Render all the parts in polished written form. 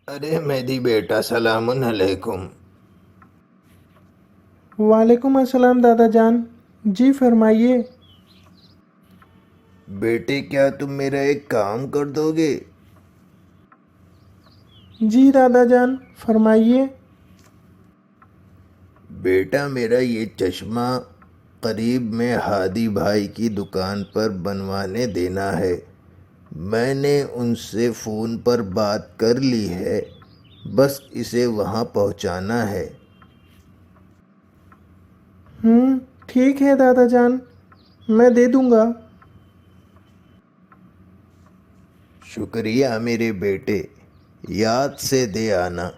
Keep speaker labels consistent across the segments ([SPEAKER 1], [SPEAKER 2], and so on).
[SPEAKER 1] ارے مہدی بیٹا، سلام علیکم۔
[SPEAKER 2] وعلیکم السلام دادا جان، جی فرمائیے۔
[SPEAKER 1] بیٹے کیا تم میرا ایک کام کر دو گے؟
[SPEAKER 2] جی دادا جان فرمائیے۔
[SPEAKER 1] بیٹا میرا یہ چشمہ قریب میں ہادی بھائی کی دکان پر بنوانے دینا ہے۔ میں نے ان سے فون پر بات کر لی ہے، بس اسے وہاں پہنچانا ہے۔
[SPEAKER 2] ٹھیک ہے دادا جان، میں دے دوں گا۔
[SPEAKER 1] شکریہ میرے بیٹے، یاد سے دے آنا۔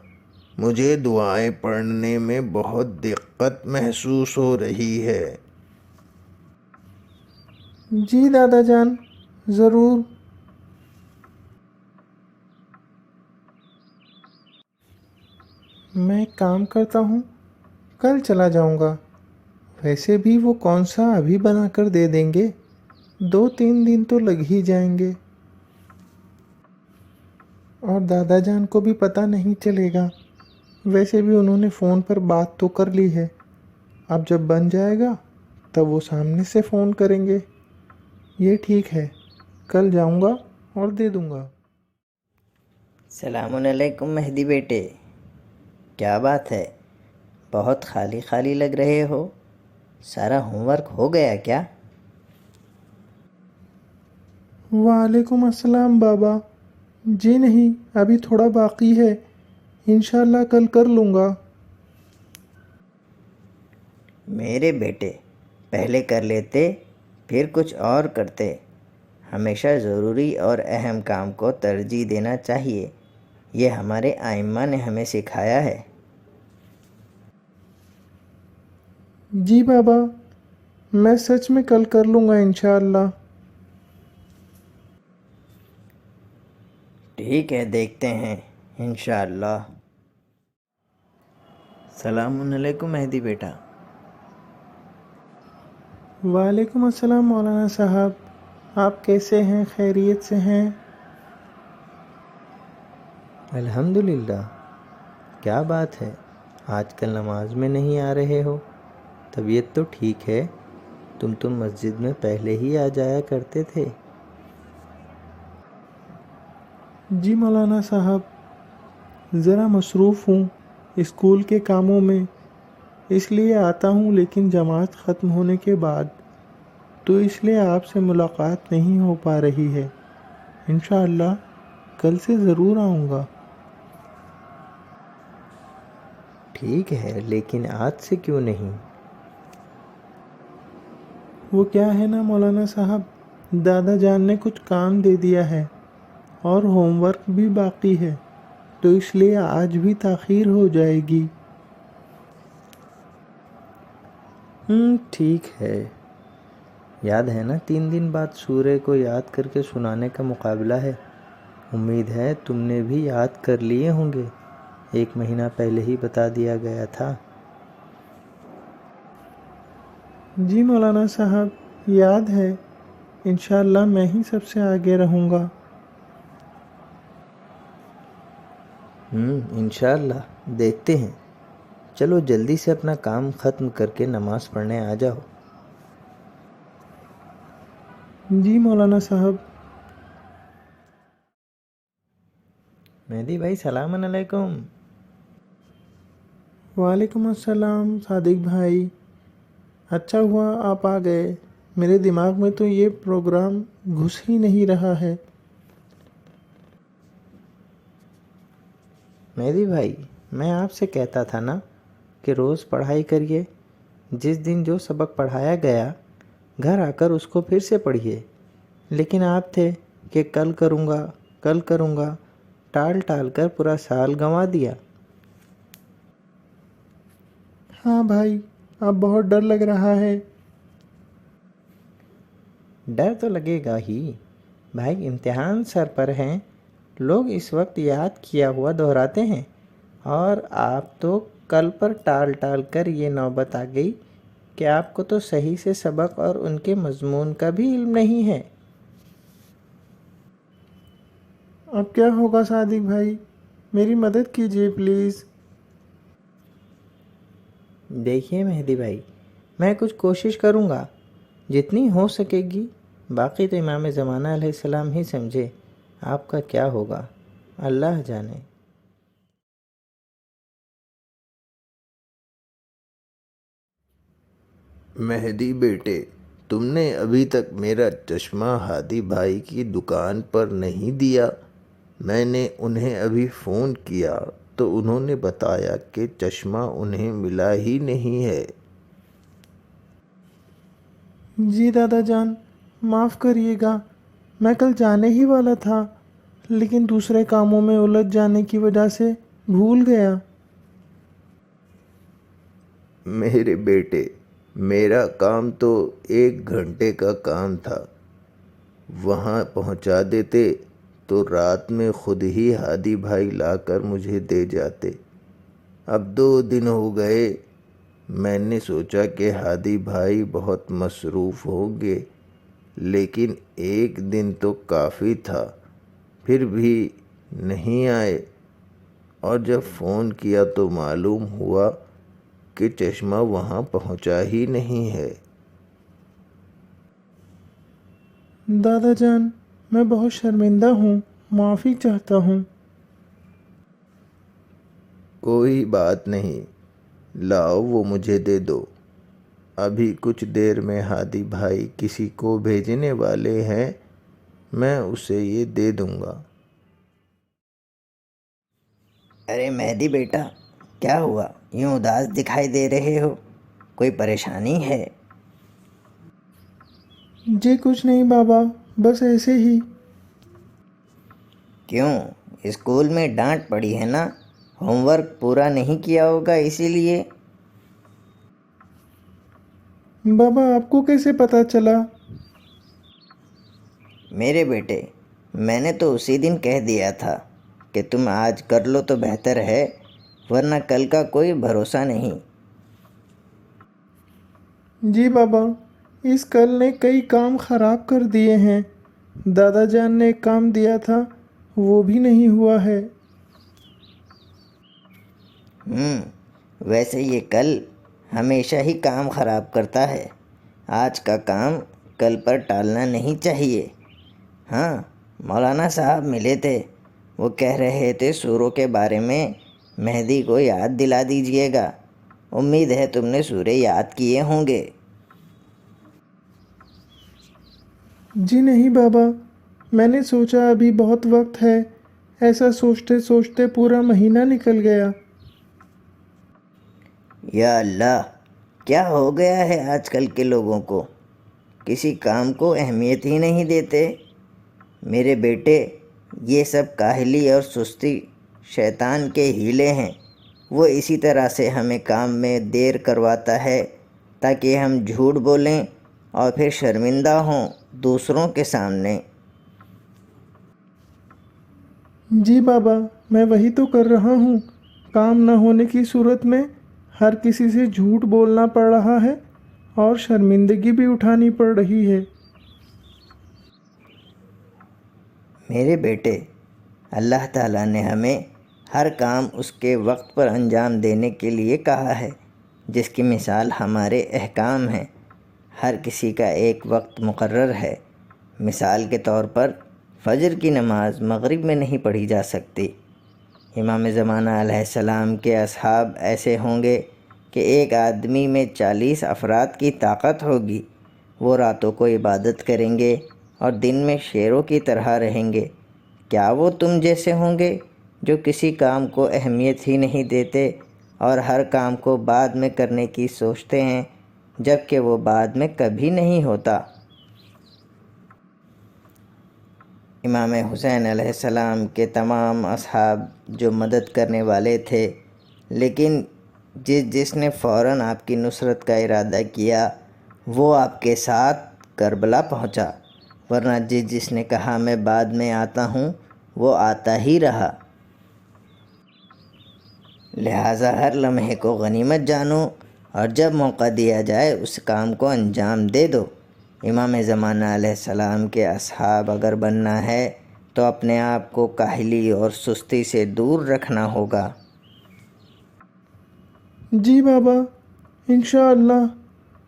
[SPEAKER 1] مجھے دعائیں پڑھنے میں بہت دقت محسوس ہو رہی ہے۔
[SPEAKER 2] جی دادا جان، ضرور۔ میں ایک کام کرتا ہوں، کل چلا جاؤں گا۔ ویسے بھی وہ کون سا ابھی بنا کر دے دیں گے، 2-3 دن تو لگ ہی جائیں گے، اور دادا جان کو بھی پتہ نہیں چلے گا۔ ویسے بھی انہوں نے فون پر بات تو کر لی ہے، اب جب بن جائے گا تب وہ سامنے سے فون کریں گے۔ یہ ٹھیک ہے، کل جاؤں گا اور دے دوں گا۔
[SPEAKER 3] السلام علیکم مہدی بیٹے، کیا بات ہے؟ بہت خالی خالی لگ رہے ہو، سارا ہوم ورک ہو گیا کیا؟
[SPEAKER 2] وعلیکم السلام بابا، جی نہیں، ابھی تھوڑا باقی ہے، انشاءاللہ کل کر لوں گا۔
[SPEAKER 3] میرے بیٹے، پہلے کر لیتے پھر کچھ اور کرتے۔ ہمیشہ ضروری اور اہم کام کو ترجیح دینا چاہیے، یہ ہمارے ائمہ نے ہمیں سکھایا ہے۔
[SPEAKER 2] جی بابا، میں سچ میں کل کر لوں گا انشاءاللہ۔
[SPEAKER 3] ٹھیک ہے، دیکھتے ہیں انشاءاللہ۔ السلام علیکم مہدی بیٹا۔
[SPEAKER 2] وعلیکم السلام مولانا صاحب، آپ کیسے ہیں؟ خیریت سے ہیں؟
[SPEAKER 3] الحمدللہ۔ کیا بات ہے، آج کل نماز میں نہیں آ رہے ہو؟ طبیعت تو ٹھیک ہے؟ تم تو مسجد میں پہلے ہی آ جایا کرتے تھے۔
[SPEAKER 2] جی مولانا صاحب، ذرا مصروف ہوں اسکول کے کاموں میں، اس لیے آتا ہوں، لیکن جماعت ختم ہونے کے بعد تو اس لیے آپ سے ملاقات نہیں ہو پا رہی ہے۔ انشاءاللہ کل سے ضرور آؤں گا۔
[SPEAKER 3] ٹھیک ہے، لیکن آج سے کیوں نہیں؟
[SPEAKER 2] وہ کیا ہے نا مولانا صاحب، دادا جان نے کچھ کام دے دیا ہے اور ہوم ورک بھی باقی ہے، تو اس لیے آج بھی تاخیر ہو جائے گی۔
[SPEAKER 3] ٹھیک ہے۔ یاد ہے نا 3 دن بعد سورہ کو یاد کر کے سنانے کا مقابلہ ہے؟ امید ہے تم نے بھی یاد کر لیے ہوں گے، 1 مہینہ پہلے ہی بتا دیا گیا تھا۔
[SPEAKER 2] جی مولانا صاحب، یاد ہے، انشاءاللہ میں ہی سب سے آگے رہوں گا۔
[SPEAKER 3] انشاءاللہ، دیکھتے ہیں۔ چلو جلدی سے اپنا کام ختم کر کے نماز پڑھنے آ جاؤ۔
[SPEAKER 2] جی مولانا صاحب۔
[SPEAKER 3] مہدی بھائی، سلام علیکم۔
[SPEAKER 2] وعلیکم السلام صادق بھائی، اچھا ہوا آپ آ گئے، میرے دماغ میں تو یہ پروگرام گھس ہی نہیں رہا ہے۔
[SPEAKER 3] مہدی بھائی، میں آپ سے کہتا تھا نا کہ روز پڑھائی کریے، جس دن جو سبق پڑھایا گیا گھر آ کر اس کو پھر سے پڑھیے، لیکن آپ تھے کہ کل کروں گا کل کروں گا، ٹال ٹال کر پورا سال گنوا دیا۔
[SPEAKER 2] ہاں بھائی، اب بہت ڈر لگ رہا ہے۔
[SPEAKER 3] ڈر تو لگے گا ہی بھائی، امتحان سر پر ہیں، لوگ اس وقت یاد کیا ہوا دہراتے ہیں، اور آپ تو کل پر ٹال ٹال کر یہ نوبت آ گئی کہ آپ کو تو صحیح سے سبق اور ان کے مضمون کا بھی علم نہیں ہے۔
[SPEAKER 2] اب کیا ہوگا صادق بھائی؟ میری مدد کیجیے پلیز۔
[SPEAKER 3] دیکھیے مہدی بھائی، میں کچھ کوشش کروں گا جتنی ہو سکے گی، باقی تو امام زمانہ علیہ السلام ہی سمجھے آپ کا کیا ہوگا، اللہ جانے۔
[SPEAKER 1] مہدی بیٹے، تم نے ابھی تک میرا چشمہ ہادی بھائی کی دکان پر نہیں دیا؟ میں نے انہیں ابھی فون کیا تو انہوں نے بتایا کہ چشمہ انہیں ملا ہی نہیں ہے۔
[SPEAKER 2] جی دادا جان، معاف کریے گا، میں کل جانے ہی والا تھا، لیکن دوسرے کاموں میں الجھ جانے کی وجہ سے بھول گیا۔
[SPEAKER 1] میرے بیٹے، میرا کام تو 1 گھنٹے کا کام تھا، وہاں پہنچا دیتے تو رات میں خود ہی ہادی بھائی لا کر مجھے دے جاتے۔ اب 2 دن ہو گئے، میں نے سوچا کہ ہادی بھائی بہت مصروف ہوں گے، لیکن 1 دن تو کافی تھا، پھر بھی نہیں آئے، اور جب فون کیا تو معلوم ہوا کہ چشمہ وہاں پہنچا ہی نہیں ہے۔
[SPEAKER 2] دادا جان، میں بہت شرمندہ ہوں، معافی چاہتا ہوں۔
[SPEAKER 1] کوئی بات نہیں، لاؤ وہ مجھے دے دو، ابھی کچھ دیر میں ہادی بھائی کسی کو بھیجنے والے ہیں، میں اسے یہ دے دوں گا۔
[SPEAKER 4] ارے مہدی بیٹا، کیا ہوا؟ یوں اداس دکھائی دے رہے ہو، کوئی پریشانی ہے؟
[SPEAKER 2] جی کچھ نہیں بابا، بس ایسے ہی۔
[SPEAKER 4] کیوں؟ اسکول میں ڈانٹ پڑی ہے نا؟ ہوم ورک پورا نہیں کیا ہوگا اسی لیے۔
[SPEAKER 2] بابا آپ کو کیسے پتہ چلا؟
[SPEAKER 4] میرے بیٹے، میں نے تو اسی دن کہہ دیا تھا کہ تم آج کر لو تو بہتر ہے، ورنہ کل کا کوئی بھروسہ نہیں۔
[SPEAKER 2] جی بابا، اس کل نے کئی کام خراب کر دیے ہیں، دادا جان نے ایک کام دیا تھا وہ بھی نہیں ہوا ہے۔
[SPEAKER 4] ویسے یہ کل ہمیشہ ہی کام خراب کرتا ہے، آج کا کام کل پر ٹالنا نہیں چاہیے۔ ہاں، مولانا صاحب ملے تھے، وہ کہہ رہے تھے سوروں کے بارے میں مہدی کو یاد دلا دیجئے گا، امید ہے تم نے سورے یاد کیے ہوں گے۔
[SPEAKER 2] جی نہیں بابا، میں نے سوچا ابھی بہت وقت ہے، ایسا سوچتے سوچتے پورا مہینہ نکل گیا۔
[SPEAKER 4] یا اللہ، کیا ہو گیا ہے آج کل کے لوگوں کو، کسی کام کو اہمیت ہی نہیں دیتے۔ میرے بیٹے، یہ سب کاہلی اور سستی شیطان کے ہیلے ہیں، وہ اسی طرح سے ہمیں کام میں دیر کرواتا ہے تاکہ ہم جھوٹ بولیں اور پھر شرمندہ ہوں دوسروں کے سامنے۔
[SPEAKER 2] جی بابا، میں وہی تو کر رہا ہوں، کام نہ ہونے کی صورت میں ہر کسی سے جھوٹ بولنا پڑ رہا ہے اور شرمندگی بھی اٹھانی پڑ رہی ہے۔
[SPEAKER 4] میرے بیٹے، اللہ تعالیٰ نے ہمیں ہر کام اس کے وقت پر انجام دینے کے لیے کہا ہے، جس کی مثال ہمارے احکام ہیں۔ ہر کسی کا ایک وقت مقرر ہے، مثال کے طور پر فجر کی نماز مغرب میں نہیں پڑھی جا سکتی۔ امام زمانہ علیہ السلام کے اصحاب ایسے ہوں گے کہ ایک آدمی میں 40 افراد کی طاقت ہوگی، وہ راتوں کو عبادت کریں گے اور دن میں شیروں کی طرح رہیں گے۔ کیا وہ تم جیسے ہوں گے جو کسی کام کو اہمیت ہی نہیں دیتے اور ہر کام کو بعد میں کرنے کی سوچتے ہیں، جب کہ وہ بعد میں کبھی نہیں ہوتا؟ امام حسین علیہ السلام کے تمام اصحاب جو مدد کرنے والے تھے، لیکن جس نے فوراً آپ کی نصرت کا ارادہ کیا وہ آپ کے ساتھ کربلا پہنچا، ورنہ جس نے کہا میں بعد میں آتا ہوں وہ آتا ہی رہا۔ لہٰذا ہر لمحے کو غنیمت جانو اور جب موقع دیا جائے اس کام کو انجام دے دو۔ امام زمانہ علیہ السلام کے اصحاب اگر بننا ہے تو اپنے آپ کو کاہلی اور سستی سے دور رکھنا ہوگا۔
[SPEAKER 2] جی بابا، انشاءاللہ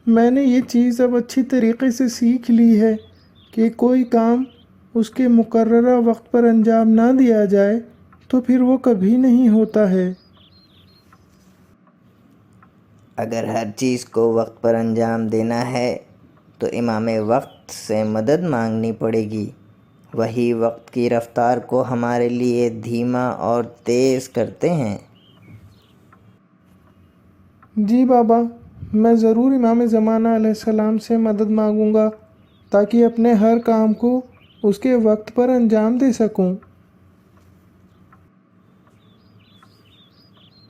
[SPEAKER 2] میں نے یہ چیز اب اچھی طریقے سے سیکھ لی ہے کہ کوئی کام اس کے مقررہ وقت پر انجام نہ دیا جائے تو پھر وہ کبھی نہیں ہوتا ہے۔
[SPEAKER 4] اگر ہر چیز کو وقت پر انجام دینا ہے تو امام وقت سے مدد مانگنی پڑے گی۔ وہی وقت کی رفتار کو ہمارے لیے دھیما اور تیز کرتے ہیں۔
[SPEAKER 2] جی بابا، میں ضرور امام زمانہ علیہ السلام سے مدد مانگوں گا تاکہ اپنے ہر کام کو اس کے وقت پر انجام دے سکوں۔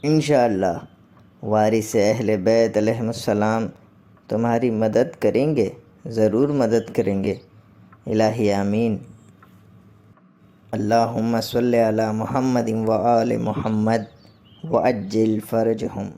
[SPEAKER 4] انشاءاللہ وارث اہل بیت علیہ السلام تمہاری مدد کریں گے، ضرور مدد کریں گے۔ الہی آمین۔ اللہم صلی علی محمد و آل محمد وعجل فرجہم۔